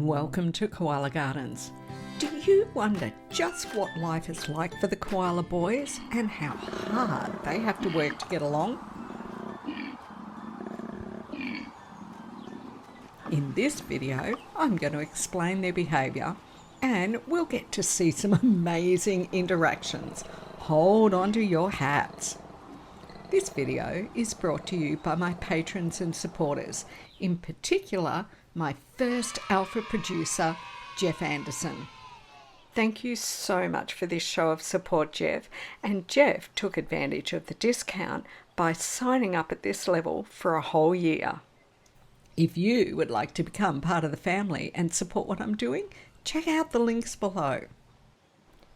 Welcome to Koala Gardens. Do you wonder just what life is like for the koala boys and how hard they have to work to get along? In this video, I'm going to explain their behaviour and we'll get to see some amazing interactions. Hold on to your hats. This video is brought to you by my patrons and supporters, in particular my first alpha producer, Jeff Anderson. Thank you so much for this show of support, Jeff. And Jeff took advantage of the discount by signing up at this level for a whole year. If you would like to become part of the family and support what I'm doing, check out the links below.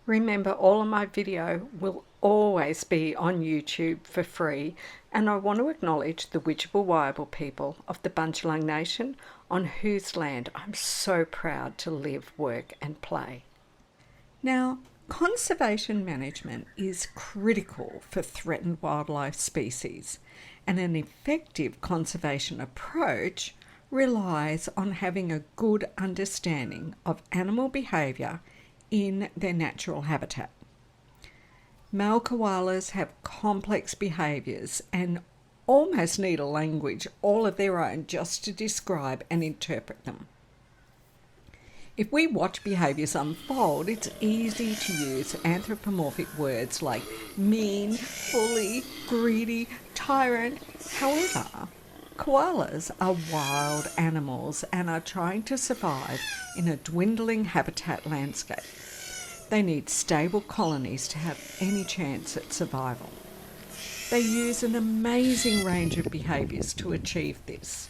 Remember, all of my video will always be on YouTube for free, and I want to acknowledge the Widgeable Wyable people of the Bundjalung Nation, on whose land I'm so proud to live, work and play. Now, conservation management is critical for threatened wildlife species, and an effective conservation approach relies on having a good understanding of animal behaviour in their natural habitat. Male koalas have complex behaviours and almost need a language all of their own just to describe and interpret them. If we watch behaviours unfold, it's easy to use anthropomorphic words like mean, bully, greedy, tyrant. However, koalas are wild animals and are trying to survive in a dwindling habitat landscape. They need stable colonies to have any chance at survival. They use an amazing range of behaviours to achieve this.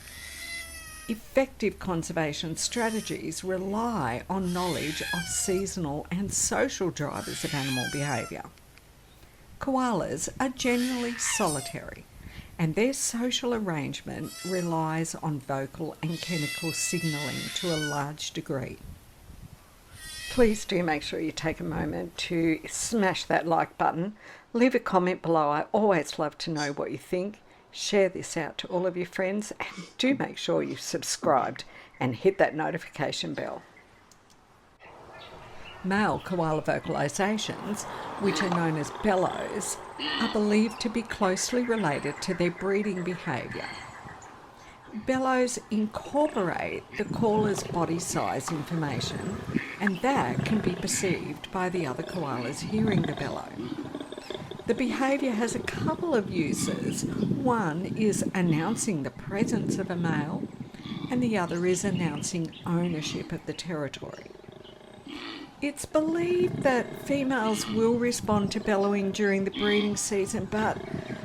Effective conservation strategies rely on knowledge of seasonal and social drivers of animal behaviour. Koalas are generally solitary, and their social arrangement relies on vocal and chemical signalling to a large degree. Please do make sure you take a moment to smash that like button. Leave a comment below. I always love to know what you think. Share this out to all of your friends, and do make sure you've subscribed and hit that notification bell. Male koala vocalizations, which are known as bellows, are believed to be closely related to their breeding behaviour. Bellows incorporate the caller's body size information, and that can be perceived by the other koalas hearing the bellow. The behaviour has a couple of uses. One is announcing the presence of a male, and the other is announcing ownership of the territory. It's believed that females will respond to bellowing during the breeding season, but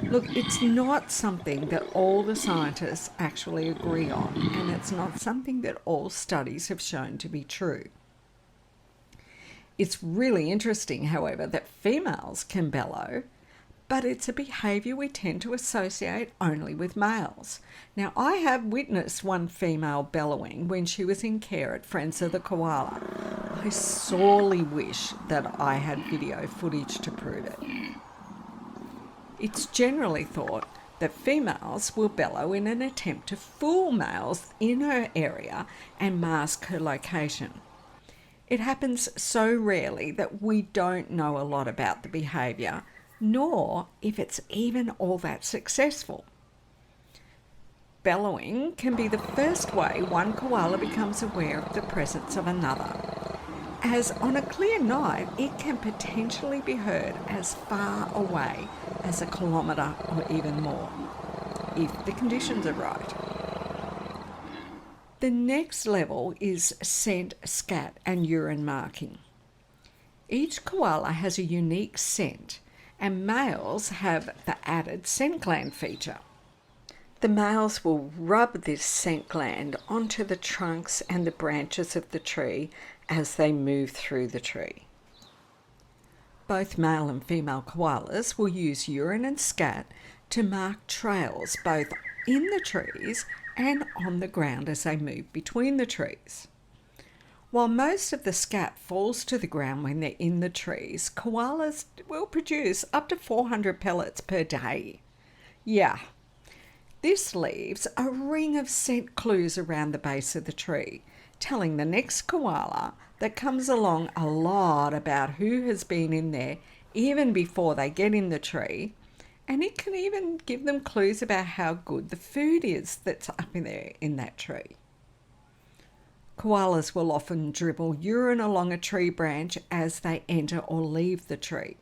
look, it's not something that all the scientists actually agree on, and it's not something that all studies have shown to be true. It's really interesting, however, that females can bellow, but it's a behaviour we tend to associate only with males. Now, I have witnessed one female bellowing when she was in care at Friends of the Koala. I sorely wish that I had video footage to prove it. It's generally thought that females will bellow in an attempt to fool males in her area and mask her location. It happens so rarely that we don't know a lot about the behaviour, nor if it's even all that successful. Bellowing can be the first way one koala becomes aware of the presence of another, as on a clear night it can potentially be heard as far away as 1 kilometre or even more, if the conditions are right. The next level is scent, scat and urine marking. Each koala has a unique scent, and males have the added scent gland feature. The males will rub this scent gland onto the trunks and the branches of the tree as they move through the tree. Both male and female koalas will use urine and scat to mark trails both in the trees and on the ground as they move between the trees. While most of the scat falls to the ground when they're in the trees, koalas will produce up to 400 pellets per day. Yeah, this leaves a ring of scent clues around the base of the tree, telling the next koala that comes along a lot about who has been in there even before they get in the tree, and it can even give them clues about how good the food is that's up in there in that tree. Koalas will often dribble urine along a tree branch as they enter or leave the tree.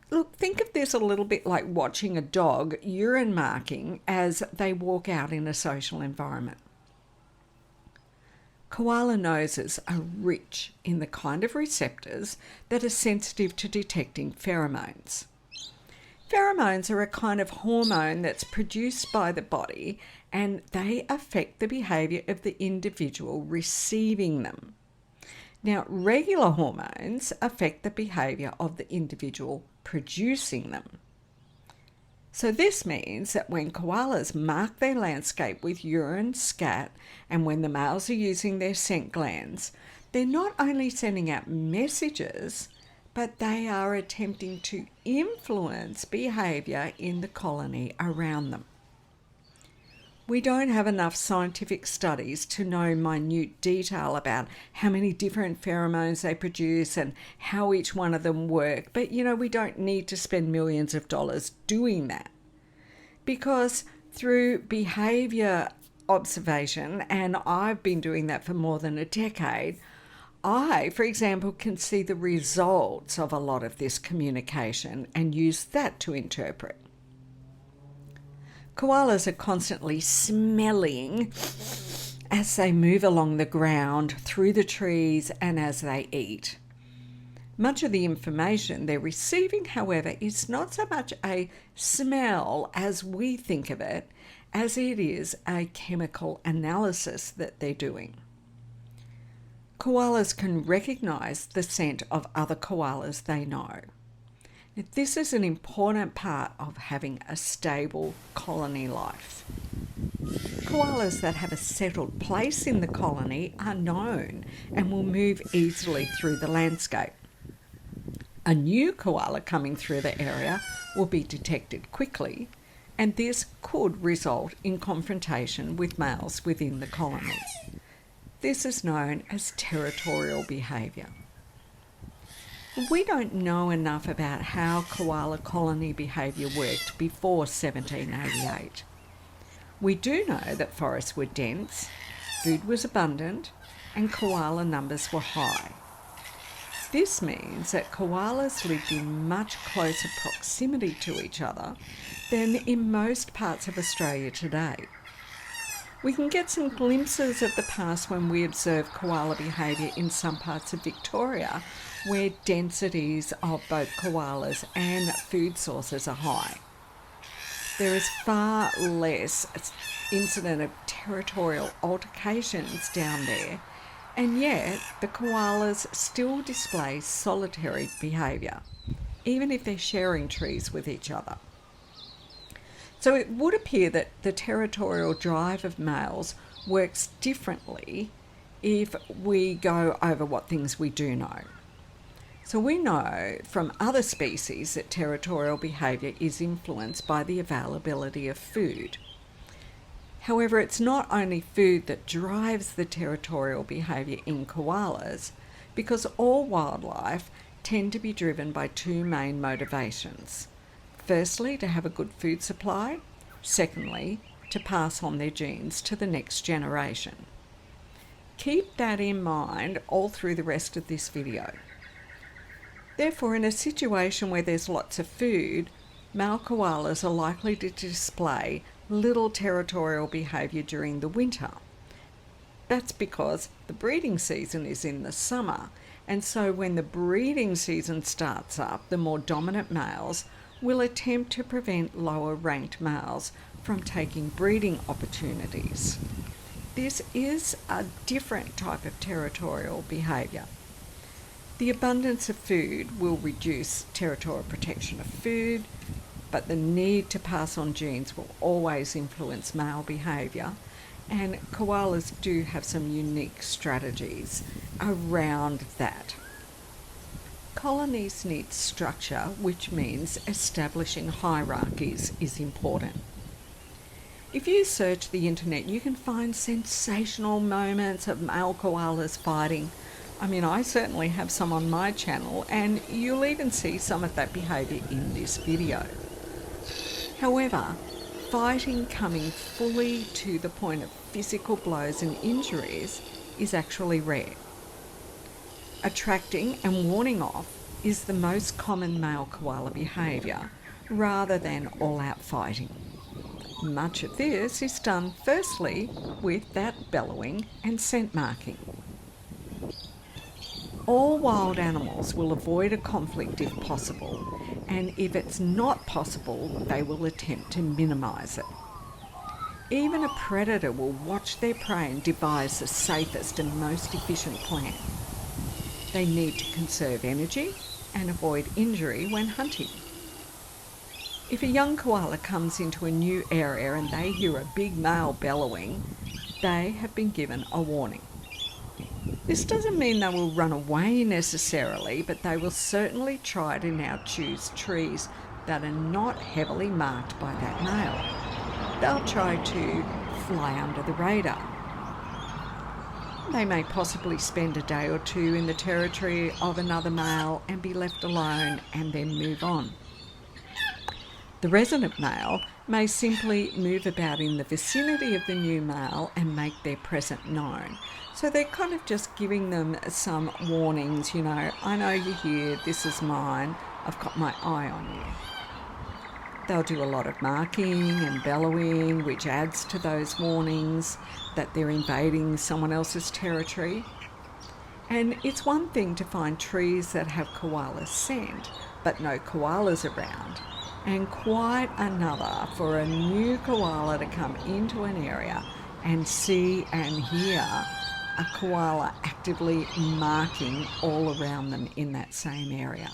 Look, think of this a little bit like watching a dog urine marking as they walk out in a social environment. Koala noses are rich in the kind of receptors that are sensitive to detecting pheromones. Pheromones are a kind of hormone that's produced by the body, and they affect the behaviour of the individual receiving them. Now, regular hormones affect the behaviour of the individual producing them. So this means that when koalas mark their landscape with urine, scat, and when the males are using their scent glands, they're not only sending out messages, but they are attempting to influence behaviour in the colony around them. We don't have enough scientific studies to know minute detail about how many different pheromones they produce and how each one of them work, but we don't need to spend millions of dollars doing that. Because through behaviour observation, and I've been doing that for more than a decade, I, for example, can see the results of a lot of this communication and use that to interpret. Koalas are constantly smelling as they move along the ground, through the trees, and as they eat. Much of the information they're receiving, however, is not so much a smell as we think of it, as it is a chemical analysis that they're doing. Koalas can recognise the scent of other koalas they know. This is an important part of having a stable colony life. Koalas that have a settled place in the colony are known and will move easily through the landscape. A new koala coming through the area will be detected quickly, and this could result in confrontation with males within the colony. This is known as territorial behaviour. We don't know enough about how koala colony behaviour worked before 1788. We do know that forests were dense, food was abundant, and koala numbers were high. This means that koalas lived in much closer proximity to each other than in most parts of Australia today. We can get some glimpses of the past when we observe koala behaviour in some parts of Victoria where densities of both koalas and food sources are high. There is far less incident of territorial altercations down there, and yet the koalas still display solitary behaviour, even if they're sharing trees with each other. So it would appear that the territorial drive of males works differently if we go over what things we do know. So we know from other species that territorial behaviour is influenced by the availability of food. However, it's not only food that drives the territorial behaviour in koalas, because all wildlife tend to be driven by two main motivations. Firstly, to have a good food supply. Secondly, to pass on their genes to the next generation. Keep that in mind all through the rest of this video. Therefore, in a situation where there's lots of food, male koalas are likely to display little territorial behaviour during the winter. That's because the breeding season is in the summer, and so when the breeding season starts up, the more dominant males will attempt to prevent lower ranked males from taking breeding opportunities. This is a different type of territorial behaviour. The abundance of food will reduce territorial protection of food, but the need to pass on genes will always influence male behaviour, and koalas do have some unique strategies around that. Colonies need structure, which means establishing hierarchies is important. If you search the internet, you can find sensational moments of male koalas fighting. I mean, I certainly have some on my channel, and you'll even see some of that behaviour in this video. However, fighting coming fully to the point of physical blows and injuries is actually rare. Attracting and warning off is the most common male koala behaviour, rather than all-out fighting. Much of this is done firstly with that bellowing and scent marking. All wild animals will avoid a conflict if possible, and if it's not possible, they will attempt to minimise it. Even a predator will watch their prey and devise the safest and most efficient plan. They need to conserve energy and avoid injury when hunting. If a young koala comes into a new area and they hear a big male bellowing, they have been given a warning. This doesn't mean they will run away necessarily, but they will certainly try to now choose trees that are not heavily marked by that male. They'll try to fly under the radar. They may possibly spend a day or two in the territory of another male and be left alone and then move on. The resident male may simply move about in the vicinity of the new male and make their presence known. So they're kind of just giving them some warnings, I know you're here, this is mine, I've got my eye on you. They'll do a lot of marking and bellowing, which adds to those warnings that they're invading someone else's territory. And it's one thing to find trees that have koala scent, but no koalas around. And quite another for a new koala to come into an area and see and hear a koala actively marking all around them in that same area.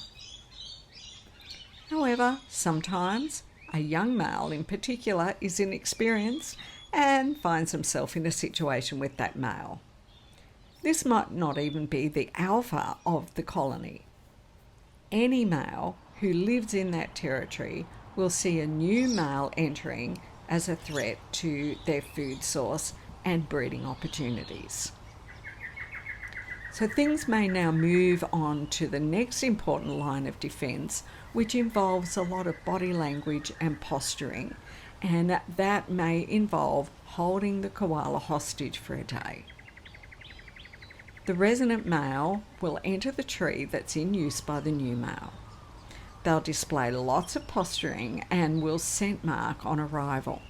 However, sometimes a young male in particular is inexperienced and finds himself in a situation with that male. This might not even be the alpha of the colony. Any male who lives in that territory will see a new male entering as a threat to their food source and breeding opportunities. So things may now move on to the next important line of defence, which involves a lot of body language and posturing, and that may involve holding the koala hostage for a day. The resident male will enter the tree that's in use by the new male. They'll display lots of posturing and will scent mark on arrival.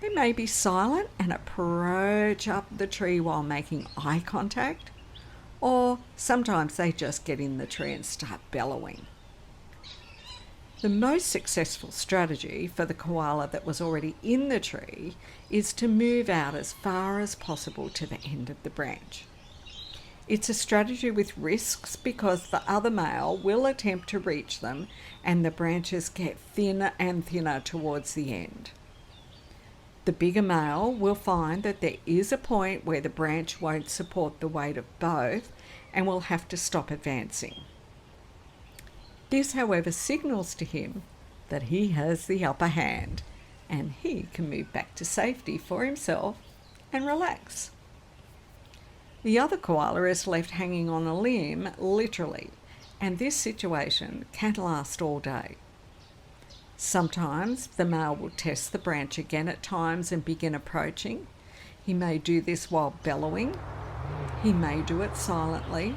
They may be silent and approach up the tree while making eye contact, or sometimes they just get in the tree and start bellowing. The most successful strategy for the koala that was already in the tree is to move out as far as possible to the end of the branch. It's a strategy with risks because the other male will attempt to reach them and the branches get thinner and thinner towards the end. The bigger male will find that there is a point where the branch won't support the weight of both and will have to stop advancing. This, however, signals to him that he has the upper hand and he can move back to safety for himself and relax. The other koala is left hanging on a limb, literally, and this situation can last all day. Sometimes the male will test the branch again at times and begin approaching. He may do this while bellowing. He may do it silently.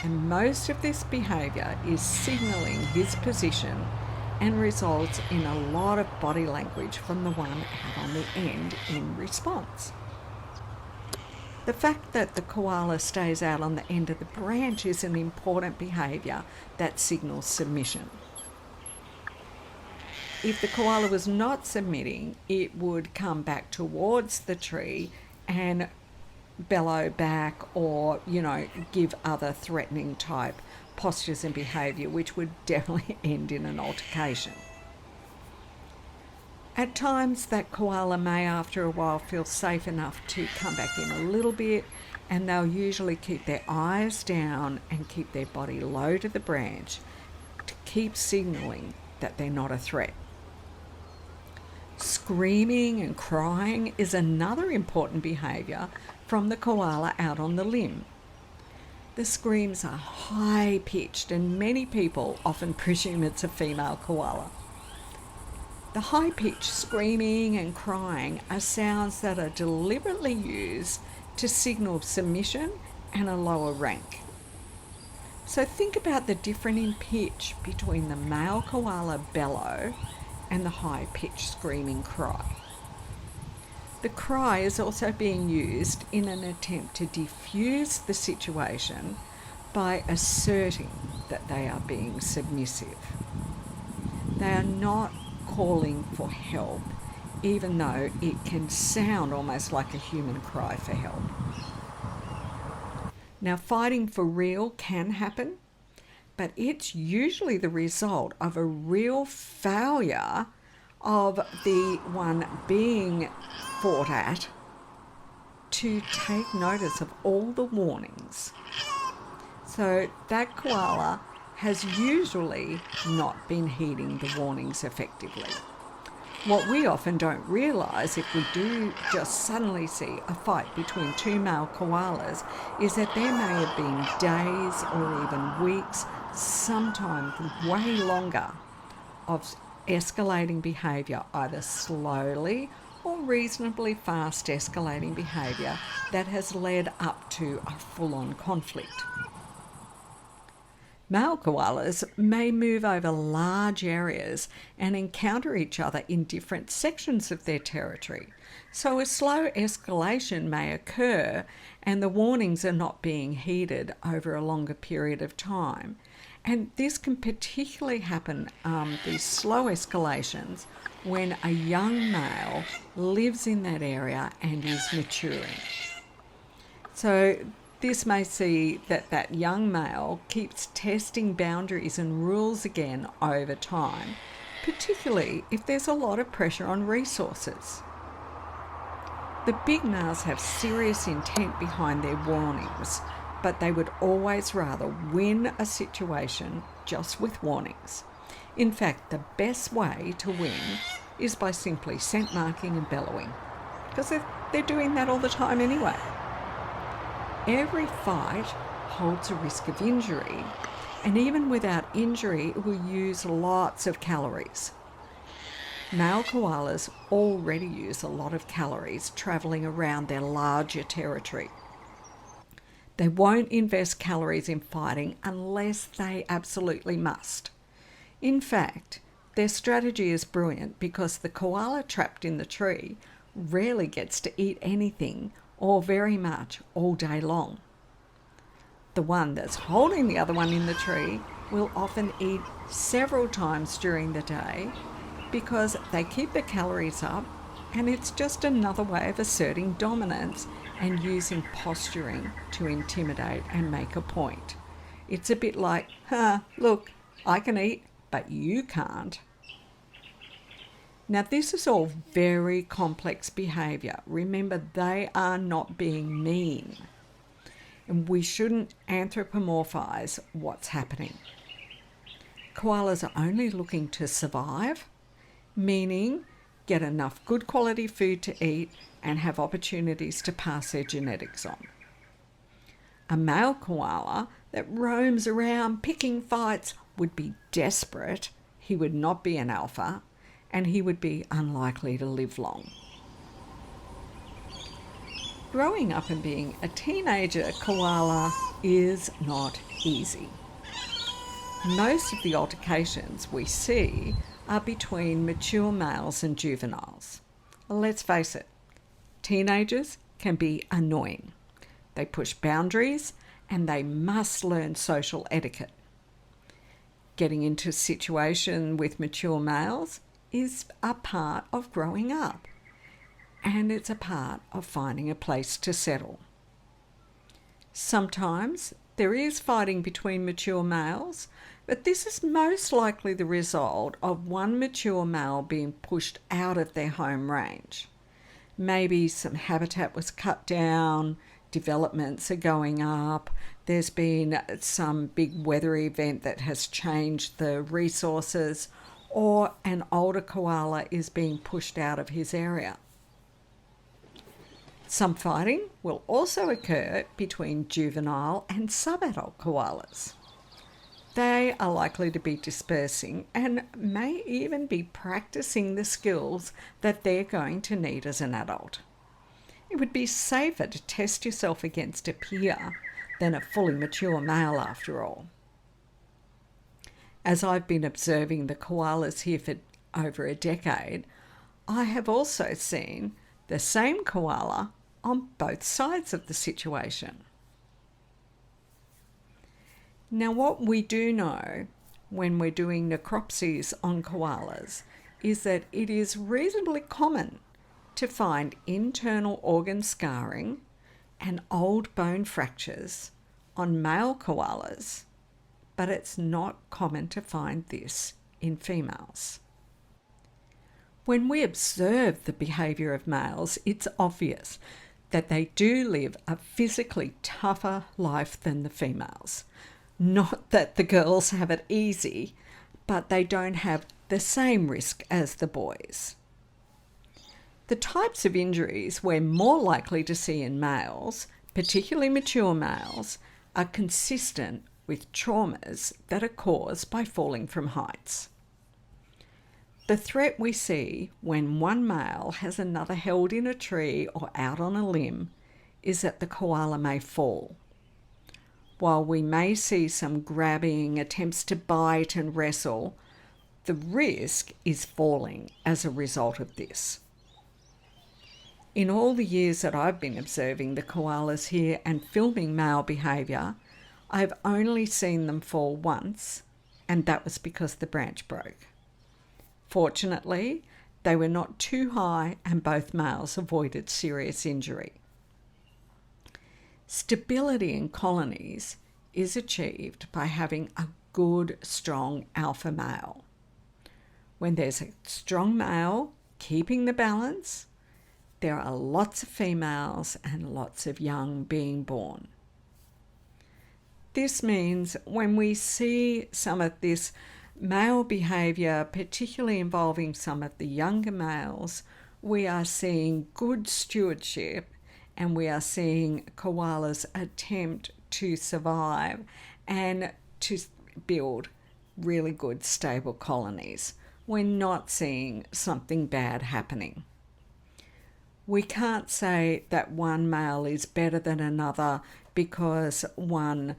And most of this behaviour is signalling his position and results in a lot of body language from the one out on the end in response. The fact that the koala stays out on the end of the branch is an important behaviour that signals submission. If the koala was not submitting, it would come back towards the tree and bellow back or, give other threatening type postures and behaviour, which would definitely end in an altercation. At times, that koala may, after a while, feel safe enough to come back in a little bit, and they'll usually keep their eyes down and keep their body low to the branch to keep signalling that they're not a threat. Screaming and crying is another important behaviour from the koala out on the limb. The screams are high-pitched and many people often presume it's a female koala. The high-pitched screaming and crying are sounds that are deliberately used to signal submission and a lower rank. So think about the difference in pitch between the male koala bellow and the high-pitched screaming cry. The cry is also being used in an attempt to diffuse the situation by asserting that they are being submissive. They are not calling for help, even though it can sound almost like a human cry for help. Now, fighting for real can happen, but it's usually the result of a real failure of the one being fought at to take notice of all the warnings. So that koala has usually not been heeding the warnings effectively. What we often don't realise if we do just suddenly see a fight between two male koalas is that there may have been days or even weeks, sometimes way longer, of escalating behaviour, either slowly or reasonably fast escalating behaviour that has led up to a full-on conflict. Male koalas may move over large areas and encounter each other in different sections of their territory, so a slow escalation may occur and the warnings are not being heeded over a longer period of time. And this can particularly happen, these slow escalations, when a young male lives in that area and is maturing. So this may see that that young male keeps testing boundaries and rules again over time, particularly if there's a lot of pressure on resources. The big males have serious intent behind their warnings, but they would always rather win a situation just with warnings. In fact, the best way to win is by simply scent marking and bellowing, because they're doing that all the time anyway. Every fight holds a risk of injury, and even without injury, it will use lots of calories. Male koalas already use a lot of calories travelling around their larger territory. They won't invest calories in fighting unless they absolutely must. In fact, their strategy is brilliant because the koala trapped in the tree rarely gets to eat anything or very much all day long. The one that's holding the other one in the tree will often eat several times during the day because they keep the calories up, and it's just another way of asserting dominance and using posturing to intimidate and make a point. It's a bit like, look, I can eat, but you can't. Now, this is all very complex behaviour. Remember, they are not being mean, and we shouldn't anthropomorphise what's happening. Koalas are only looking to survive, meaning get enough good quality food to eat and have opportunities to pass their genetics on. A male koala that roams around picking fights would be desperate. He would not be an alpha, and he would be unlikely to live long. Growing up and being a teenager koala is not easy. Most of the altercations we see are between mature males and juveniles. Let's face it, teenagers can be annoying. They push boundaries and they must learn social etiquette. Getting into a situation with mature males is a part of growing up, and it's a part of finding a place to settle. Sometimes there is fighting between mature males, but this is most likely the result of one mature male being pushed out of their home range. Maybe some habitat was cut down, developments are going up, there's been some big weather event that has changed the resources, or an older koala is being pushed out of his area. Some fighting will also occur between juvenile and subadult koalas. They are likely to be dispersing and may even be practicing the skills that they're going to need as an adult. It would be safer to test yourself against a peer than a fully mature male after all. As I've been observing the koalas here for over a decade, I have also seen the same koala on both sides of the situation. Now, what we do know when we're doing necropsies on koalas is that it is reasonably common to find internal organ scarring and old bone fractures on male koalas, but it's not common to find this in females. When we observe the behaviour of males, it's obvious that they do live a physically tougher life than the females. Not that the girls have it easy, but they don't have the same risk as the boys. The types of injuries we're more likely to see in males, particularly mature males, are consistent with traumas that are caused by falling from heights. The threat we see when one male has another held in a tree or out on a limb is that the koala may fall. While we may see some grabbing, attempts to bite and wrestle, the risk is falling as a result of this. In all the years that I've been observing the koalas here and filming male behaviour, I've only seen them fall once, and that was because the branch broke. Fortunately, they were not too high and both males avoided serious injury. Stability in colonies is achieved by having a good, strong alpha male. When there's a strong male keeping the balance, there are lots of females and lots of young being born. This means when we see some of this male behaviour, particularly involving some of the younger males, we are seeing good stewardship and we are seeing koalas attempt to survive and to build really good stable colonies. We're not seeing something bad happening. We can't say that one male is better than another because one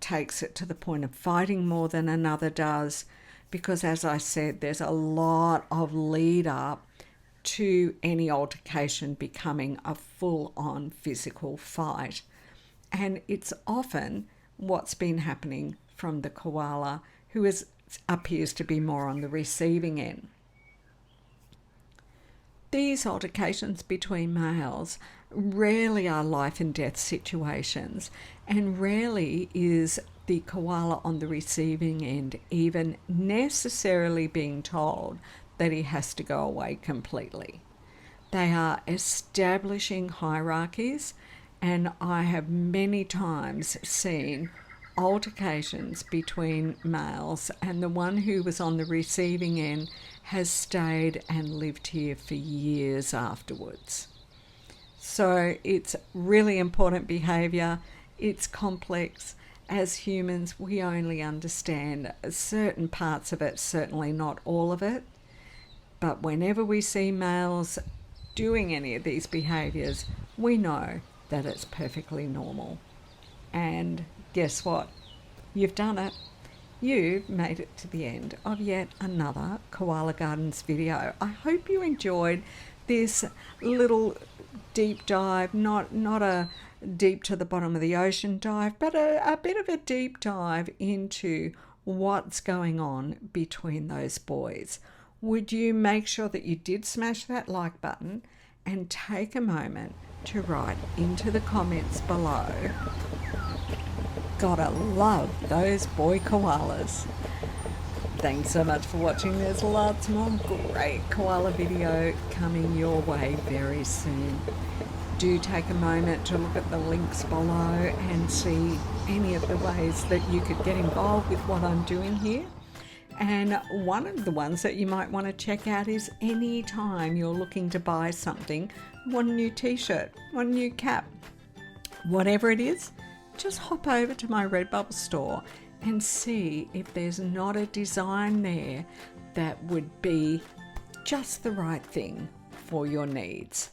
takes it to the point of fighting more than another does, because as I said, there's a lot of lead up to any altercation becoming a full-on physical fight. And it's often what's been happening from the koala who appears to be more on the receiving end. These altercations between males rarely are life and death situations, and rarely is the koala on the receiving end even necessarily being told that he has to go away completely. They are establishing hierarchies, and I have many times seen altercations between males, and the one who was on the receiving end has stayed and lived here for years afterwards. So it's really important behaviour. It's complex. As humans, we only understand certain parts of it, certainly not all of it. But whenever we see males doing any of these behaviours, we know that it's perfectly normal. And guess what? You've done it. You've made it to the end of yet another Koala Gardens video. I hope you enjoyed this little deep dive, not a deep to the bottom of the ocean dive, but a bit of a deep dive into what's going on between those boys. Would you make sure that you did smash that like button and take a moment to write into the comments below, gotta love those boy koalas. Thanks so much for watching. There's lots more great koala video coming your way very soon. Do take a moment to look at the links below and see any of the ways that you could get involved with what I'm doing here. And one of the ones that you might want to check out is any time you're looking to buy something, one new t-shirt, one new cap, whatever it is, just hop over to my Redbubble store and see if there's not a design there that would be just the right thing for your needs.